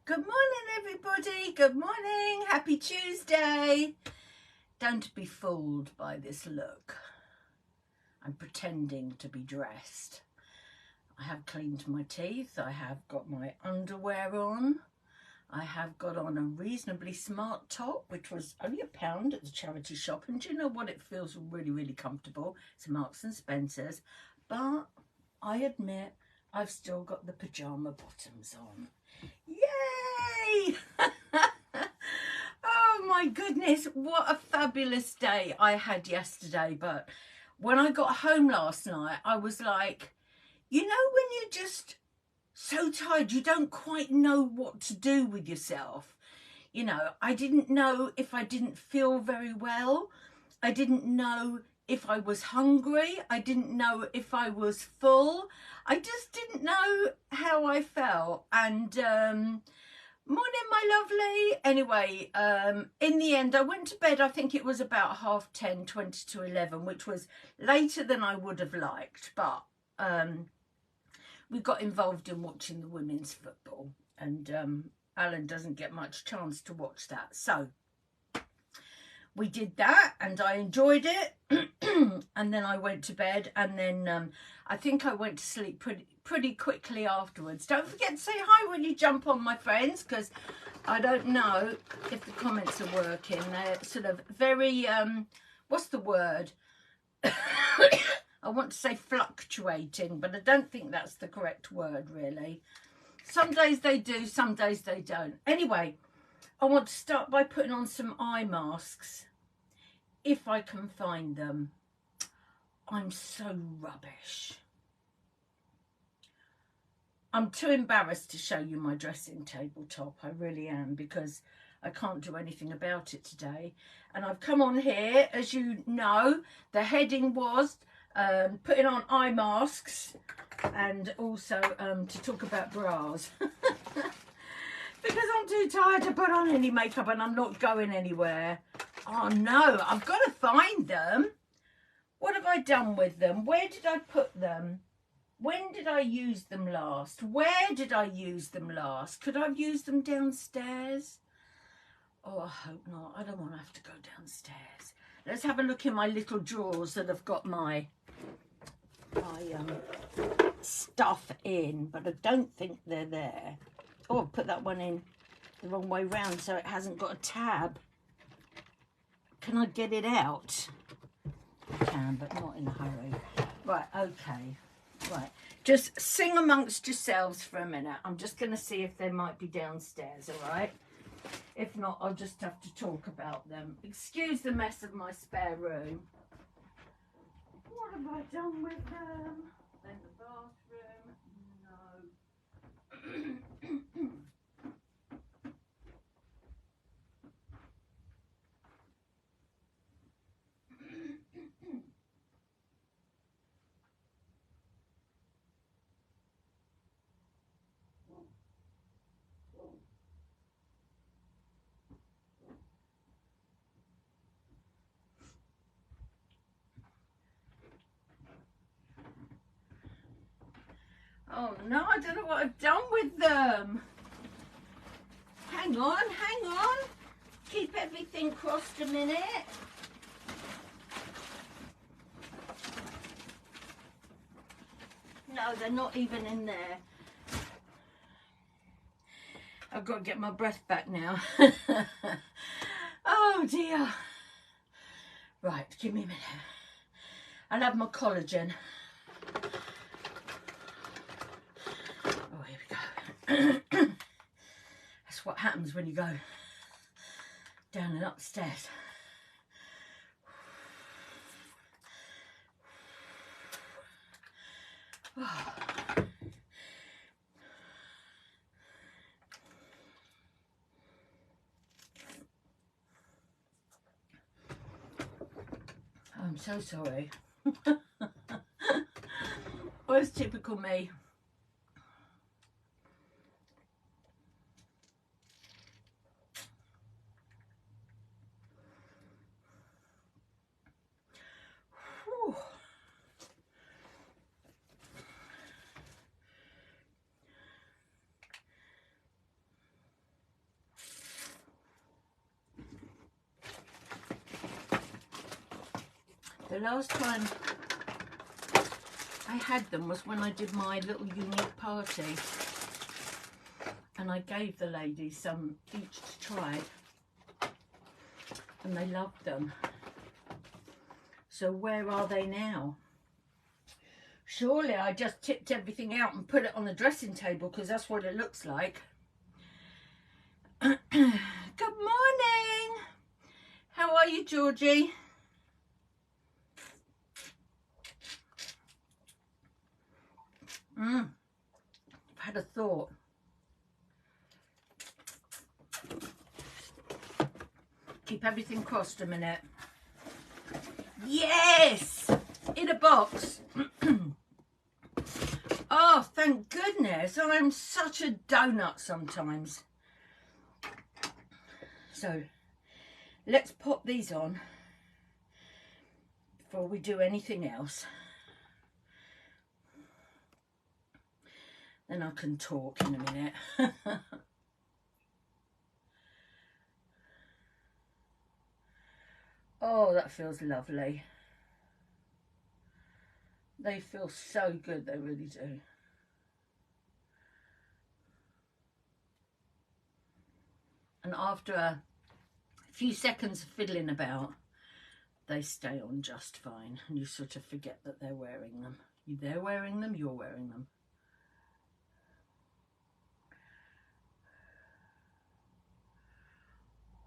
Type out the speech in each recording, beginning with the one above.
Good morning, everybody. Good morning. Happy Tuesday. Don't be fooled by this look. I'm pretending to be dressed. I have cleaned my teeth. I have got my underwear on. I have got on a reasonably smart top, which was only £1 at the charity shop. And do you know what? It feels really, really comfortable. It's Marks and Spencer's. But I admit I've still got the pyjama bottoms on. Yay! Oh my goodness, what a fabulous day I had yesterday. But when I got home last night, I was like, you know, when you're just so tired, you don't quite know what to do with yourself. You know, I didn't know if I didn't feel very well. I didn't know if I was hungry. I didn't know if I was full. I just didn't know how I felt. And morning, my lovely. Anyway, in the end, I went to bed. I think it was about 10:30, 20 to 11, which was later than I would have liked. But we got involved in watching the women's football, and Alan doesn't get much chance to watch that. So we did that and I enjoyed it. And then I went to bed, and then I think I went to sleep pretty quickly afterwards. Don't forget to say hi when you jump on, my friends, because I don't know if the comments are working. They're sort of very, what's the word? I want to say fluctuating, but I don't think that's the correct word, really. Some days they do, some days they don't. Anyway, I want to start by putting on some eye masks, if I can find them. I'm so rubbish. I'm too embarrassed to show you my dressing table top. I really am, because I can't do anything about it today. And I've come on here, as you know, the heading was putting on eye masks, and also to talk about bras. Because I'm too tired to put on any makeup and I'm not going anywhere. Oh no, I've got to find them. What have I done with them? Where did I put them? When did I use them last? Where did I use them last? Could I have used them downstairs? Oh, I hope not. I don't want to have to go downstairs. Let's have a look in my little drawers that have got my stuff in, but I don't think they're there. Oh, I've put that one in the wrong way round, so it hasn't got a tab. Can I get it out? I can, but not in a hurry. Right, okay. Right, just sing amongst yourselves for a minute. I'm just going to see if they might be downstairs, all right? If not, I'll just have to talk about them. Excuse the mess of my spare room. What have I done with them? In the bathroom? No. Oh no, I don't know what I've done with them. Hang on, hang on. Keep everything crossed a minute. No, they're not even in there. I've got to get my breath back now. Oh dear. Right, give me a minute. I'll have my collagen. Oh, here we go. That's what happens when you go down and upstairs. Oh. I'm so sorry. Oh, it's typical me. Whew. The last time I had them was when I did my little unique party, and I gave the ladies some each to try, and they loved them. So where are they now? Surely I just tipped everything out and put it on the dressing table, because that's what it looks like. Good morning. How are you, Georgie? I've had a thought. Keep everything crossed a minute. Yes! In a box. Oh, thank goodness. I'm such a donut sometimes. So, let's pop these on before we do anything else. Then I can talk in a minute. Oh, that feels lovely. They feel so good, they really do. And after a few seconds of fiddling about, they stay on just fine, and you sort of forget that they're wearing them. They're wearing them, you're wearing them.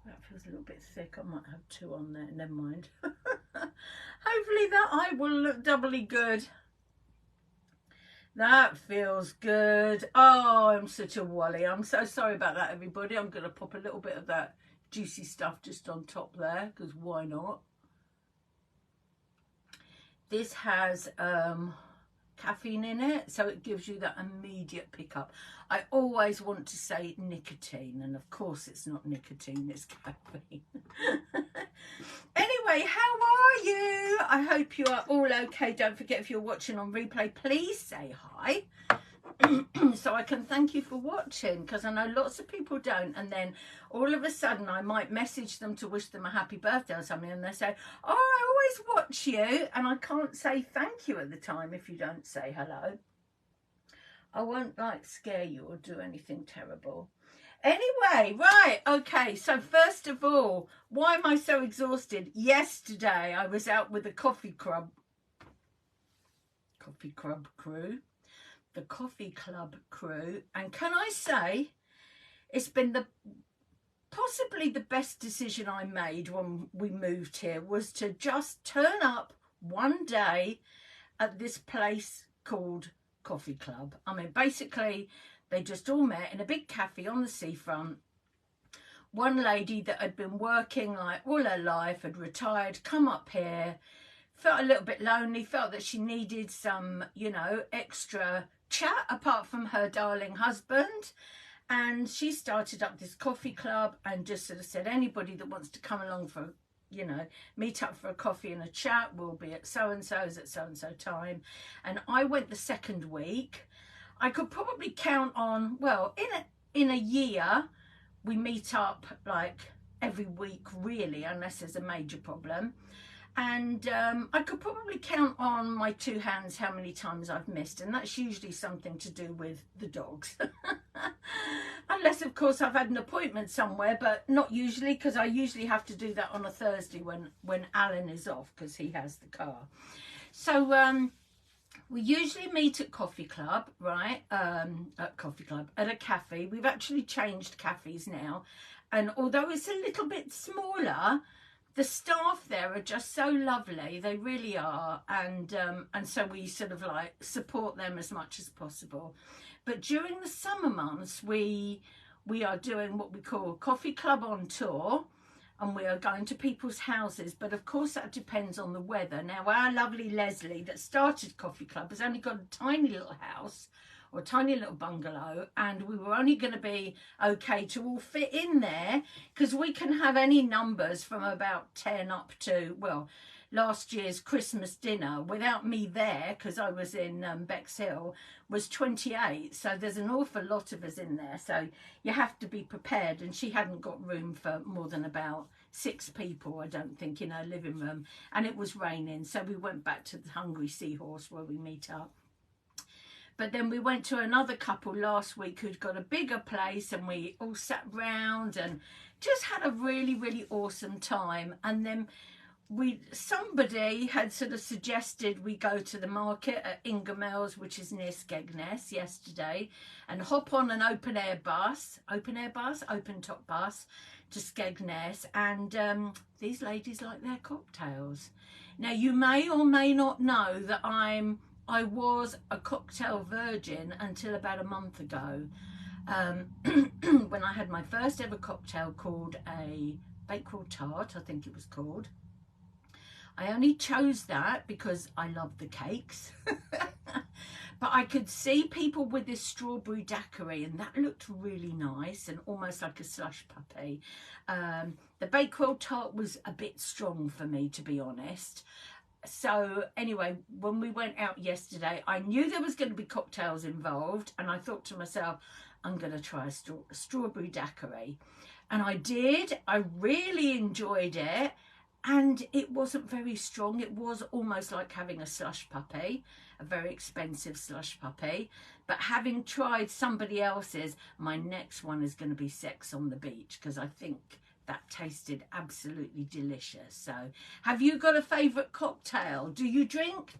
That feels a little bit thick. I might have two on there. Never mind. Hopefully that eye will look doubly good. That feels good. Oh, I'm such a wally. I'm so sorry about that, everybody. I'm going to pop a little bit of that juicy stuff just on top there, because why not? This has caffeine in it, so it gives you that immediate pickup. I always want to say nicotine, and of course it's not nicotine, it's caffeine. Anyway, how are you? I hope you are all okay. Don't forget, if you're watching on replay, please say hi. So I can thank you for watching, because I know lots of people don't, and then all of a sudden I might message them to wish them a happy birthday or something, and they say, oh, I always watch you, and I can't say thank you at the time if you don't say hello. I won't like scare you or do anything terrible. Anyway, right, okay, so first of all, why am I so exhausted? Yesterday I was out with the Coffee Club crew. The Coffee Club crew, and can I say it's been possibly the best decision I made when we moved here, was to just turn up one day at this place called Coffee Club. I mean, basically they just all met in a big cafe on the seafront. One lady that had been working like all her life, had retired, come up here, felt a little bit lonely, felt that she needed some, you know, extra chat apart from her darling husband, and she started up this coffee club and just sort of said, anybody that wants to come along for, you know, meet up for a coffee and a chat, will be at so-and-so's at so-and-so time. And I went the second week. I could probably count on, well, in a year we meet up like every week really, unless there's a major problem. And I could probably count on my two hands how many times I've missed, and that's usually something to do with the dogs. Unless, of course, I've had an appointment somewhere, but not usually, because I usually have to do that on a Thursday when Alan is off, because he has the car. So we usually meet at Coffee Club, right? At a cafe. We've actually changed cafes now, and although it's a little bit smaller, the staff there are just so lovely. They really are. And so we sort of like support them as much as possible. But during the summer months, we are doing what we call Coffee Club on tour, and we are going to people's houses. But of course, that depends on the weather. Now, our lovely Leslie that started Coffee Club has only got a tiny little house, or a tiny little bungalow, and we were only going to be okay to all fit in there, because we can have any numbers from about 10 up to, well, last year's Christmas dinner without me there, because I was in Bexhill, was 28. So there's an awful lot of us in there. So you have to be prepared. And she hadn't got room for more than about 6 people, I don't think, in her living room. And it was raining. So we went back to the Hungry Seahorse where we meet up. But then we went to another couple last week who'd got a bigger place, and we all sat round and just had a really, really awesome time. And then somebody had sort of suggested we go to the market at Ingermells, which is near Skegness, yesterday, and hop on an open top bus to Skegness. And these ladies like their cocktails. Now, you may or may not know that I was a cocktail virgin until about a month ago, when I had my first ever cocktail called a Bakewell Tart, I think it was called. I only chose that because I love the cakes. But I could see people with this strawberry daiquiri, and that looked really nice and almost like a slush puppy. The Bakewell Tart was a bit strong for me, to be honest. So anyway, when we went out yesterday, I knew there was going to be cocktails involved, and I thought to myself, I'm going to try a strawberry daiquiri. And I did. I really enjoyed it, and it wasn't very strong. It was almost like having a slush puppy, a very expensive slush puppy. But having tried somebody else's, my next one is going to be Sex on the Beach, because I think that tasted absolutely delicious. So have you got a favourite cocktail? Do you drink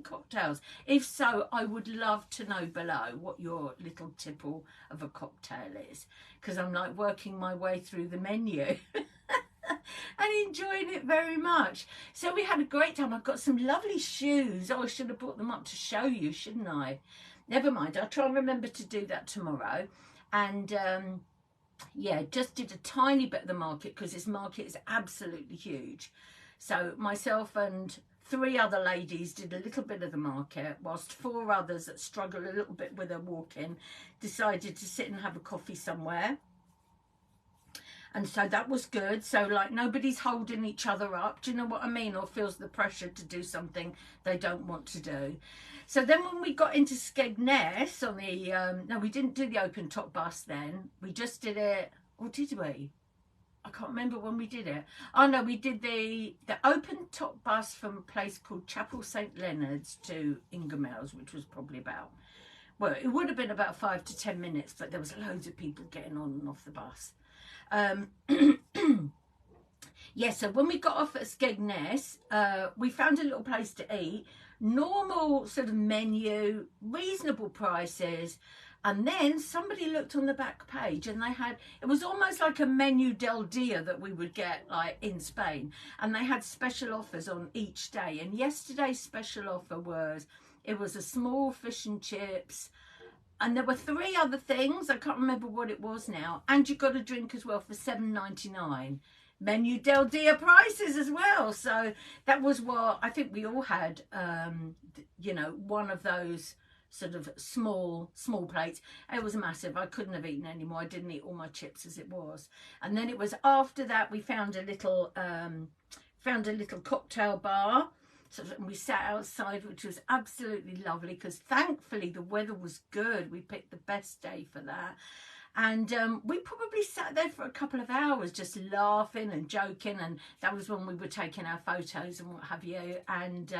cocktails? If so, I would love to know below what your little tipple of a cocktail is, because I'm like working my way through the menu and enjoying it very much. So we had a great time. I've got some lovely shoes. Oh, I should have brought them up to show you, shouldn't I? Never mind, I'll try and remember to do that tomorrow. And yeah, just did a tiny bit of the market, because this market is absolutely huge. So myself and 3 other ladies did a little bit of the market, whilst 4 others that struggle a little bit with their walking decided to sit and have a coffee somewhere. And so that was good. So like nobody's holding each other up, do you know what I mean, or feels the pressure to do something they don't want to do. So then when we got into Skegness on the, no, we didn't do the open top bus then. We just did it, or did we? I can't remember when we did it. Oh no, we did the open top bus from a place called Chapel St Leonard's to Ingermells, which was probably about, well, it would have been about 5 to 10 minutes, but there was loads of people getting on and off the bus. Yeah, so when we got off at Skegness, we found a little place to eat. Normal sort of menu, reasonable prices, and then somebody looked on the back page and they had, it was almost like a menu del dia that we would get like in Spain, and they had special offers on each day. And yesterday's special offer was, it was a small fish and chips, and there were 3 other things, I can't remember what it was now, and you got a drink as well for $7.99. Menu del dia prices as well. So that was what I think we all had, you know, one of those sort of small plates. It was massive. I couldn't have eaten any more. I didn't eat all my chips as it was. And then it was after that we found a little cocktail bar. So we sat outside, which was absolutely lovely, because thankfully the weather was good. We picked the best day for that. And we probably sat there for a couple of hours just laughing and joking, and that was when we were taking our photos and what have you, and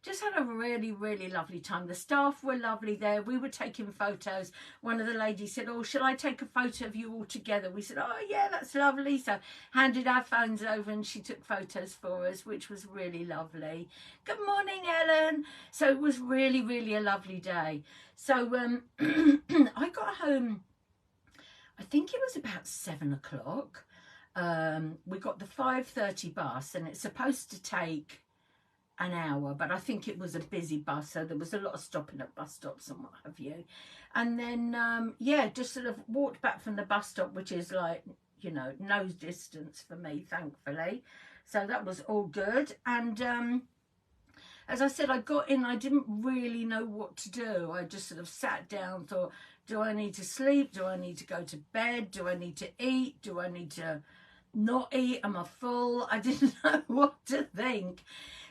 just had a really, really lovely time. The staff were lovely there. We were taking photos. One of the ladies said, oh, shall I take a photo of you all together? We said, oh yeah, that's lovely. So handed our phones over and she took photos for us, which was really lovely. Good morning, Ellen. So it was really, really a lovely day. So I got home, I think it was about 7 o'clock. We got the 5:30 bus, and it's supposed to take an hour, but I think it was a busy bus, so there was a lot of stopping at bus stops and what have you. And then yeah, just sort of walked back from the bus stop, which is like, you know, no distance for me, thankfully. So that was all good. And as I said, I got in, I didn't really know what to do. I just sort of sat down, thought, do I need to sleep? Do I need to go to bed? Do I need to eat? Do I need to not eat? Am I full? I didn't know what to think.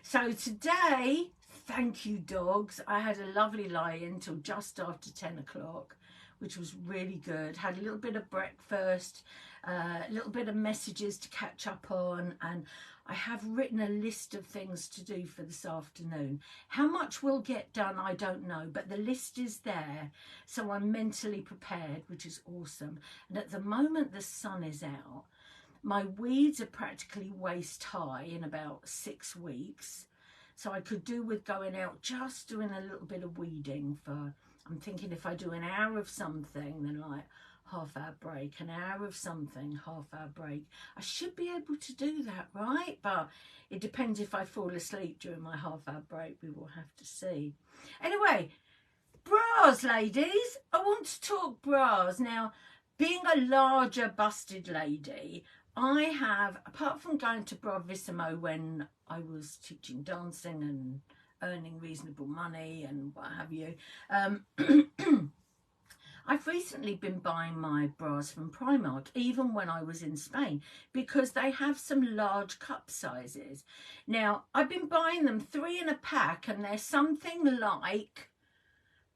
So today, thank you dogs, I had a lovely lie-in till just after 10 o'clock, which was really good. Had a little bit of breakfast, a little bit of messages to catch up on, and I have written a list of things to do for this afternoon. How much will get done, I don't know, but the list is there, so I'm mentally prepared, which is awesome. And at the moment the sun is out, my weeds are practically waist high in about 6 weeks. So I could do with going out, just doing a little bit of weeding for, I'm thinking if I do an hour of something, then like half-hour break, an hour of something, half-hour break. I should be able to do that, right? But it depends if I fall asleep during my half-hour break. We will have to see. Anyway, bras, ladies. I want to talk bras. Now, being a larger busted lady, I have, apart from going to Bravissimo when I was teaching dancing and earning reasonable money and what have you, I've recently been buying my bras from Primark, even when I was in Spain, because they have some large cup sizes. Now, I've been buying them 3 in a pack, and they're something like,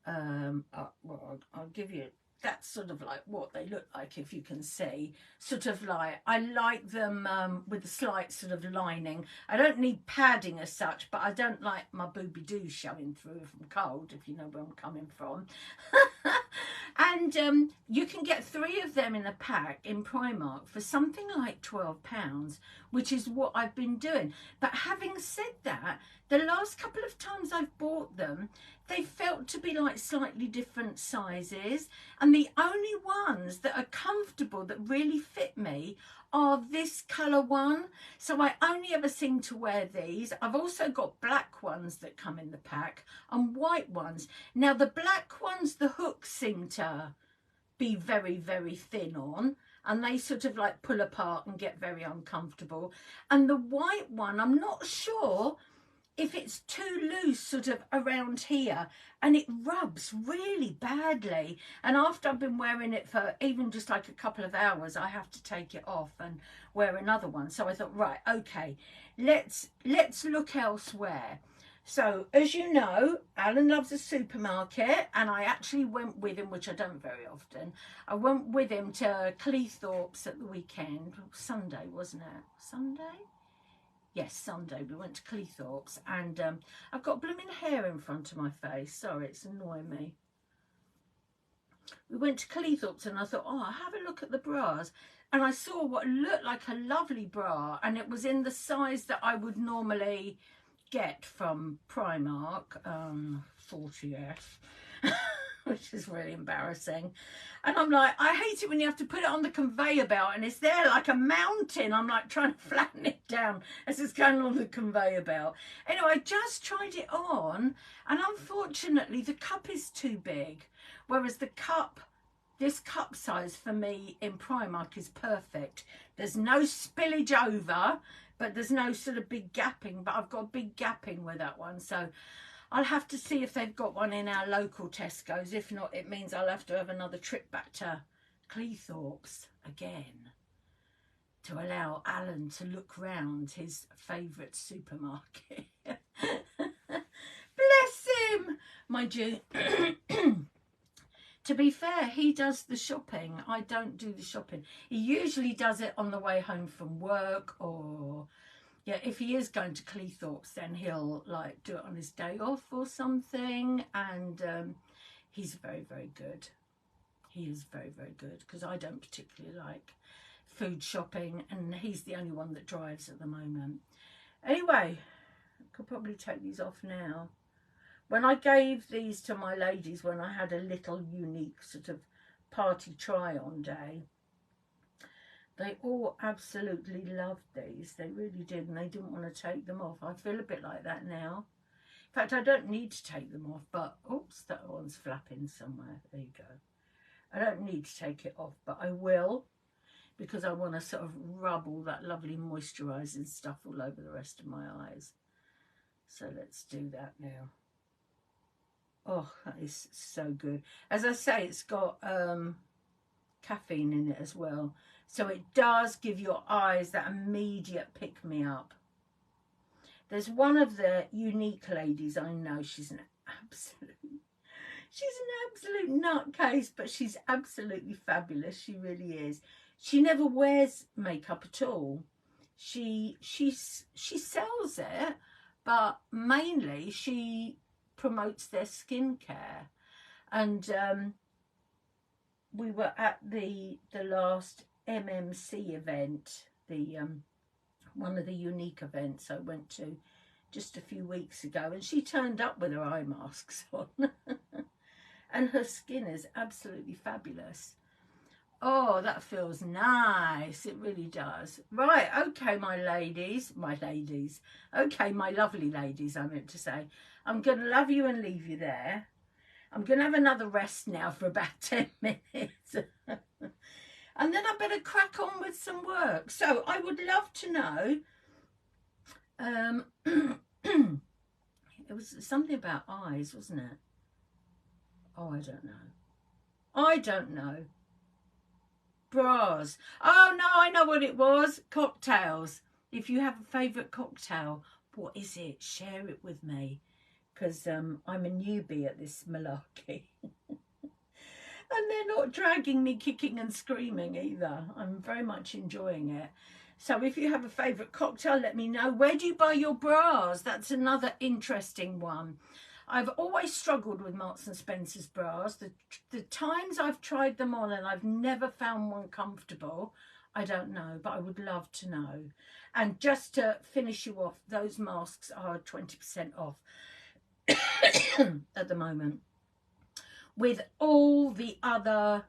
well, I'll give you, that's sort of like what they look like, if you can see. Sort of like, I like them with a slight sort of lining. I don't need padding as such, but I don't like my booby-doo showing through if I'm cold, if you know where I'm coming from. And you can get 3 of them in a pack in Primark for something like £12, which is what I've been doing. But having said that, the last couple of times I've bought them, they felt to be like slightly different sizes, and the only ones that are comfortable that really fit me are this colour one. So I only ever seem to wear these. I've also got black ones that come in the pack and white ones. Now the black ones, the hooks seem to be very, very thin on, and they sort of like pull apart and get very uncomfortable. And the white one, I'm not sure if it's too loose sort of around here, and it rubs really badly, and after I've been wearing it for even just like a couple of hours, I have to take it off and wear another one. So I thought, right, okay, let's look elsewhere. So as you know, Alan loves a supermarket, and I actually went with him, which I don't very often. I went with him to Cleethorpes at the weekend. Sunday, wasn't it? Sunday? Yes, Sunday. We went to Cleethorpes, and I've got blooming hair in front of my face. Sorry, it's annoying me. We went to Cleethorpes, and I thought, oh, I'll have a look at the bras. And I saw what looked like a lovely bra, and it was in the size that I would normally get from Primark, 40F. Which is really embarrassing. And I'm like, I hate it when you have to put it on the conveyor belt and it's there like a mountain. I'm like trying to flatten it down as it's going on the conveyor belt. Anyway, I just tried it on, and unfortunately the cup is too big, whereas the cup, this cup size for me in Primark is perfect. There's no spillage over, but there's no sort of big gapping, but I've got big gapping with that one. So I'll have to see if they've got one in our local Tesco's. If not, it means I'll have to have another trip back to Cleethorpes again to allow Alan to look round his favourite supermarket. Bless him! Mind you, to be fair, he does the shopping. I don't do the shopping. He usually does it on the way home from work, or yeah, if he is going to Cleethorpes, then he'll like do it on his day off or something. And he's very, very good. He is very, very good, because I don't particularly like food shopping, and he's the only one that drives at the moment. Anyway, I could probably take these off now. When I gave these to my ladies, when I had a little unique sort of party try-on day, they all absolutely loved these. They really did, and they didn't want to take them off. I feel a bit like that now. In fact, I don't need to take them off, but oops, that one's flapping somewhere. There you go. I don't need to take it off, but I will, because I want to sort of rub all that lovely moisturising stuff all over the rest of my eyes. So let's do that now. Oh, that is so good. As I say, it's got caffeine in it as well. So it does give your eyes that immediate pick-me-up. There's one of the Unique ladies I know. She's an absolute nutcase, but she's absolutely fabulous. She really is. She never wears makeup at all. She sells it, but mainly she promotes their skincare. And we were at the last MMC event, the one of the Unique events I went to just a few weeks ago, and she turned up with her eye masks on. And her skin is absolutely fabulous. Oh, that feels nice. It really does. Right, okay, my ladies. Okay, my lovely ladies, I meant to say. I'm going to love you and leave you there. I'm going to have another rest now for about 10 minutes. And then I better crack on with some work. So I would love to know, it was something about eyes, wasn't it? Oh, I don't know. Bras. Oh, no, I know what it was. Cocktails. If you have a favourite cocktail, what is it? Share it with me. Because I'm a newbie at this malarkey. And they're not dragging me kicking and screaming either. I'm very much enjoying it. So if you have a favourite cocktail, let me know. Where do you buy your bras? That's another interesting one. I've always struggled with Marks and Spencer's bras. The times I've tried them on and I've never found one comfortable, I don't know, but I would love to know. And just to finish you off, those masks are 20% off at the moment, with all the other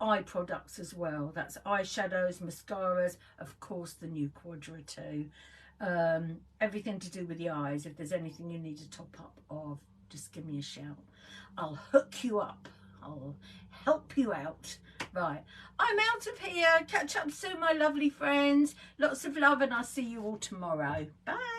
eye products as well. That's eyeshadows, mascaras, of course the new Quadra 2. Everything to do with the eyes. If there's anything you need to top up of, just give me a shout. I'll hook you up. I'll help you out. Right, I'm out of here. Catch up soon, my lovely friends. Lots of love, and I'll see you all tomorrow. Bye.